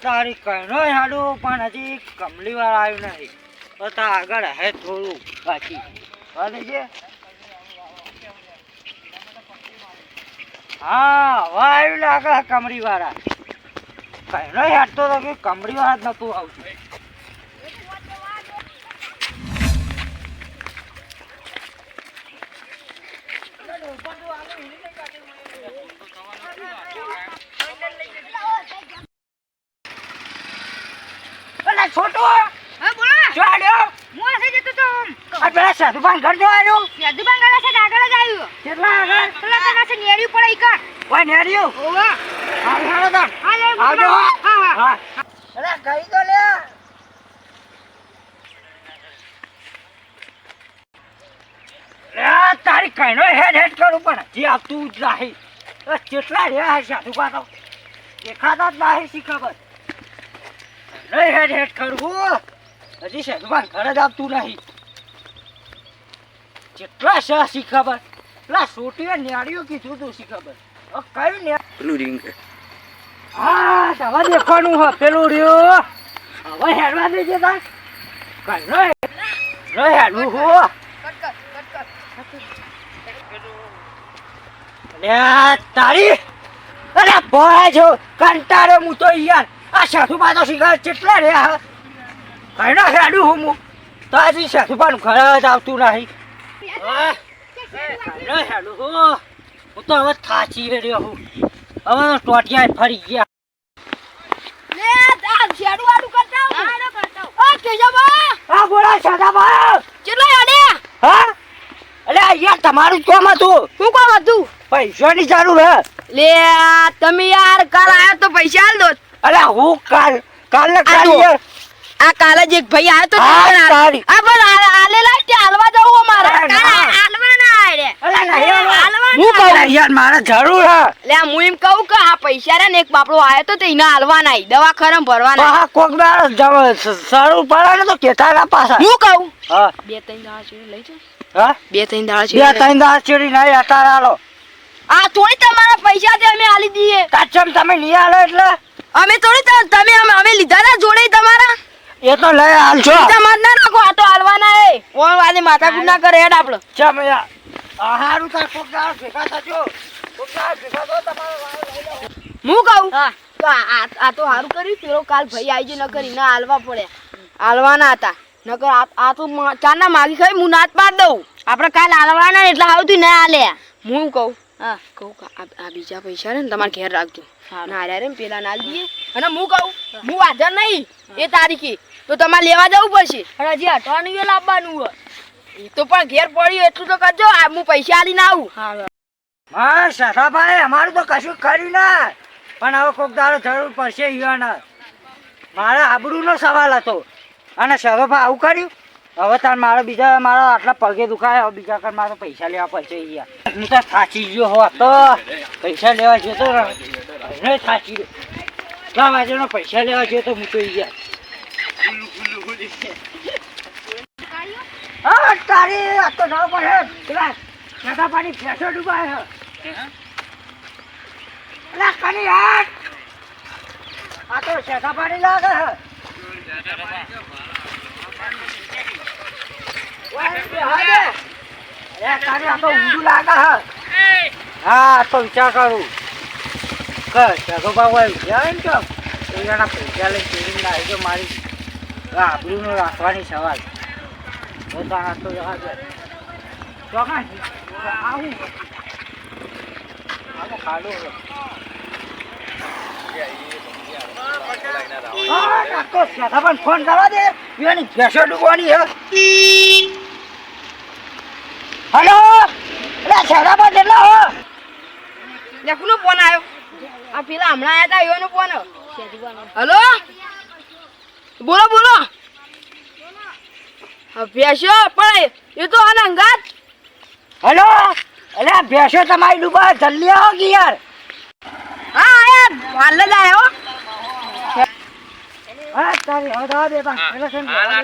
તારી કઈનો હાડું પણ હજી કમલી વાર આવ્યું નહીં. તો તા આગળ હે થોડું બાકી અને જે હા હવે આવ્યું લાગે કમરી વાળા. કઈનો હાડતો તો કે કમરી વાળા જ નતું આવતું. છોટો હા બોલો ચાડ્યો હું આસે જતો તો આ પેલા સાધુબાન ઘર જો આવ્યો. યાદુબાન ગાડા છે આગળ જ આવ્યો. કેટલા આગળ પેલા તને છે નેરી પડે ઈ કા ઓય નેરિયો ઓવા હાલ હાલો તા હા લે આવજો. હા હા અરે ગઈ તો લે. લે તારી કઈનો હેડ કરું પણ હજી આવતું જ નહીં. કેટલા રહ્યા સાધુબા તો દેખાતા જ નહીં. શી ખબર હેડ કરવું હજી સાધુબાન ઘર જ આવતું નહીં. કેટલા છે શી ખબર. પેલા સોટીએ ન્યાળીઓ કીધું તું શી ખબર. કયું ને પેલું રિંગ હા હવે દેખવાનું હ પેલું રહ્યો. હવે હેડવા દેજે તાર કઈ હેડવું હો. અરે તારી અરે ભોળા છો કંટાળો હું તો યાર. આ સાધુબા તો શીખર કેટલા રહ્યા કઈનો હેડું હું તો હજી સાધુબાનું ઘર જ આવતું નહીં. કઈનો હેડું હું તો હવે થાચી રહ્યો હું. હવે તો ટોટિયા ફરી ગયા. લે આ શેડુ આડું કરતા આડો કરતા ઓ કેજબા આ બોલા સાધાબા ચલો આડે હા અલે યાર તમારું જ કામ હતું. હું કોમ હતું પૈસાની જરૂર હે. લે તમે યાર કાલ આયો તો પૈસા આલ દો. અલે હું કાલ યાર આ કાલે જ એક ભાઈ આયો તો હા, તારી. આ પણ આલેલા તે હાલવા જવું અમારે અરે ના. કાલે હાલવા ના આડે અલે નહીં હાલવા હું કહું યાર મારે જરૂર હે. લે હું એમ કહું કે આ પૈસા રે ને એક બાપડો આયો તો તે એને હાલવા નાઈ દવાખાને ભરવાના. હા કોક દાર જરૂર પડે ને તો કેતા ના પાછા. હું કહું હા બે ત્રણ દાડા છે લઈ જા. હા બે ત્રણ દાડા બે છે ત્રણ દાર ચીડી નહીં અતાર આલો. આ થોડી તમારા પૈસા છે અમે આલી દઈએ. કાચમ તમે નહીં આલો એટલે અમે થોડી તમે અમે લીધા હતા જોડે તમારા એ તો લઈ હાલશો. તમાર ના રાખો આ તો હાલવાના એ ઓન વાલે માથાકૂટ ના કરે હેડ આપણો. ચમ યાર હારું તાર કોક દાર ભેગા થજો. કોક દાર ભેગા થો તમારે વાળ લઈ લો. હું કહું તો આ તો સારું કર્યું પેલો કાલ ભાઈ આવી ગયો નકર ના હાલવા પડે હાલવાના હતા નકર આ તો ચાના માગી ખાઈ હું નાત પાડ દઉં. આપણે કાલ હાલવાના એટલે આવતું ના હાલે. હું કહું કહું આ બીજા પૈસા ને તમારે ઘેર રાખજો ના હાલ્યા રે પેલા ના દઈએ. અને હું કહું હું હાજર નહીં એ તારીખે તો તમારે લેવા જવું પડશે. હજી હટવાનું એ લાવવાનું હોય એ તો પણ ઘેર પડ્યું એટલું તો કરજો. આ હું પૈસા આલીને આવું. હા સખાભાઈ અમારું તો કશું કર્યું ના પણ હવે કોક દાડો જરૂર પડશે ઈવાના. મારા આબરૂનો સવાલ હતો અને સખાભાઈ આવું કર્યું. હવે તાર મારા આટલા પગે દુખાય. હવે બીજા કર મારે પૈસા લેવા પડશે યાર. હું તો થાચી ગયો હો તો પૈસા લેવા જતો નહીં થાચી ગયો. એટલા વાગ્યાનો પૈસા લેવા જતો હું તો યાર. હા તારી આ તો ના પડે પેલા સગા પાણી ફેસો ડૂબાય હે. અલા કની હાટ આ તો સગા પાણી લાગે હે. અરે તારી આ તો ઊંધું લાગે હે. હા તો વિચાર કરું કે સગા ભાઈ જાય ને તો એના પૈસા લઈને ચોરીને લાવી જો મારી આબરૂનો રાખવાની સવાલ. આ તો જવા દે ચોકાન આવું ખાડો પણ ફોન કરવા દે એની ભેંસો ડૂબવાની હે. હલો એટલે છેડા પર કેટલા હો કોનો ફોન આવ્યો? આ પેલા હમણાં આયા હતા એનો ફોન. હલો બોલો બોલો. ભેંસો પણ એ તો આના અંગાત. હલો એટલે ભેંસો તમારી ડૂબા જલ્દી આવો કે યાર. હા યાર હાલ જ આવ્યો. હા તારી હવે દવા દેતા પેલા છે ને હા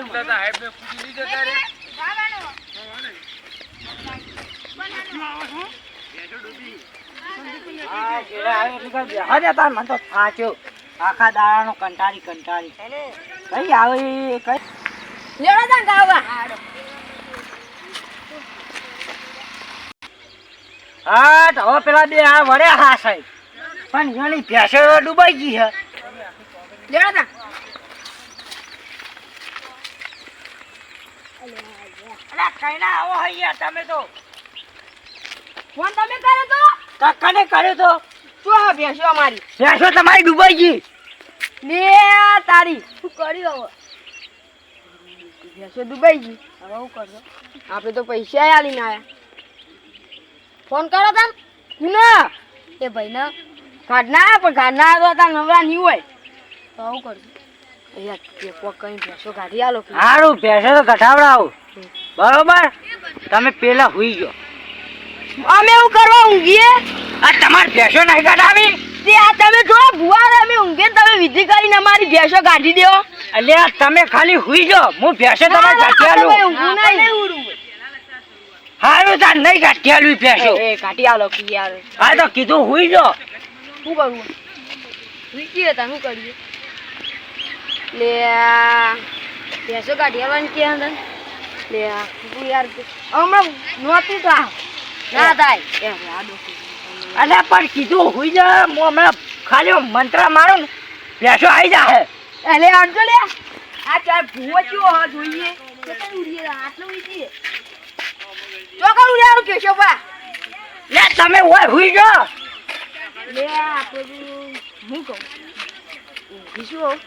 મને તો થાચ્યો. આખા દાડાનો કંટાળી કઈ આવે કઈ લેડો તા ગાવા હા તો હવે પેલા બે આ વડે હા સાહેબ પણ એની ભેંસો ડૂબાઈ ગઈ છે લેડો તા અલા કઈ ના આવો હૈયા તમે તો ફોન તમે કર્યો તો કાકાને કર્યો તો શું આ ભેંસો અમારી ભેંસો તમારી ડૂબાઈ ગઈ લે તારી શું કર્યું હવે ભેંસો ડૂબાઈ ગઈ હવે શું કરજો આપણે તો પૈસા આલીને આયા ફોન કરો તા ના એ ભાઈને કાઢના પણ કાઢના તો તા નવરા નહીં હોય તો શું કરજો અહીંયા ટેપો કઈ ભેંસો કાઢી આલો સારું ભેંસો તો કઢાવડાવો બરોબર તમે પેલા હુઈ ગયો અમે એવું કરવા ઊંઘીએ આ તમારી ભેંસો નહીં કઢાવી તે આ તમે જો ભુવા અમે ઊંઘે ને તમે વિધિ કરીને અમારી ભેંસો કાઢી દેવો એટલે તમે ખાલી હુઈ ગયો હું ભેંસો તમારે કાઢી હારું તાર નહીં કાઢી આલું ભેંસો એ કાઢી આલો કે યાર હા તો કીધું હુઈ ગયો શું કરવું વિકી હતા શું કરીએ લે ભેંસો કાઢી આવવાની કે અંદર લે તું યાર હમણાં નહોતી થા ના થાય એ આડો અલ્યા પણ કીધું હુઈ જા હું હમણાં ખાલી મંત્ર મારું ને ભેંસો આવી જાય એટલે આડજો લે આ ચાર ભૂવો ચો હ જોઈએ કેટલા ઉડીએ આટલો ઉડીએ ચોકડ ઉડ્યાનું કેશો પા લે તમે હોય હુઈ ગયો લે આપણે હું કહું ઊંઘીશું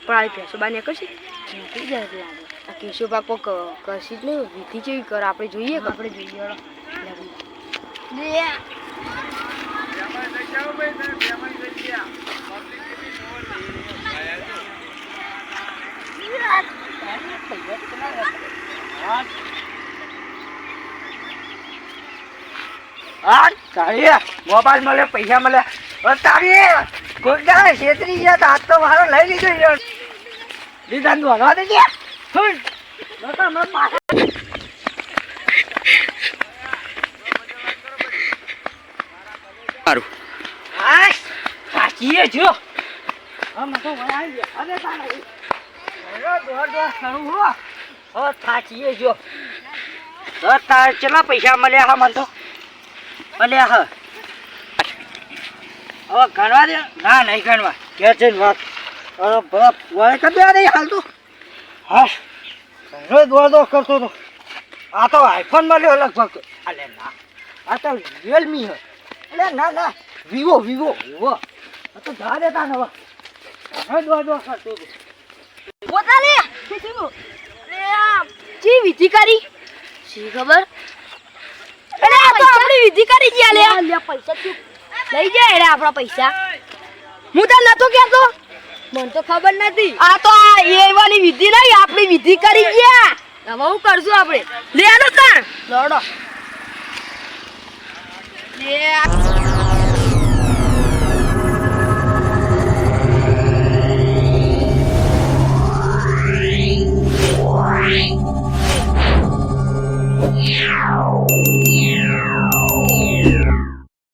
પણ આ ભેંસો બાને કશી નથી જાય લાગે આ કેશો પા કોક કશી જ નહીં વિધિ જેવી કર આપણે જોઈએ કે આપણે જોઈએ લે હા તારી મોબાઈલ મળે પૈસા મળે તારી ગોડા છેતરી ગયા તો હાથ તો મારો લઈ લીધો યાર લીધા દોડવા દે સારું હા સાચીએ જો અમે તો વળાઈ ગયા અરે તારી દોડ કરું હો ઓ સાચીએ જો તો તાર કેટલા પૈસા મળ્યા હા મને તો મળ્યા હા હવે ગણવા દે ના નહીં ગણવા કે છે ને વાત અરે બાપ વાય કદે નહીં હાલતું હા રોજ દોડ કરતો તો આ તો આઈફોન મળ્યો લગભગ અલે ના આ તો રિયલમી હે અલે ના વિવો આ તો જા દેતા નવા રોજ દોડ કરતો તો પોતા લે લે આ જી વિધિ કરી શી ખબર અરે આ તો આપણી વિધિ કરી ગયા લે પૈસા તું લઈ જાય રે આપણા પૈસા હું તો નતો કહેતો મને તો ખબર નથી આ તો આ એવાની વિધિ નહીં આપણી વિધિ કરી ગયા હવે હું કરશું આપણે લે આનો તાણ લડો લે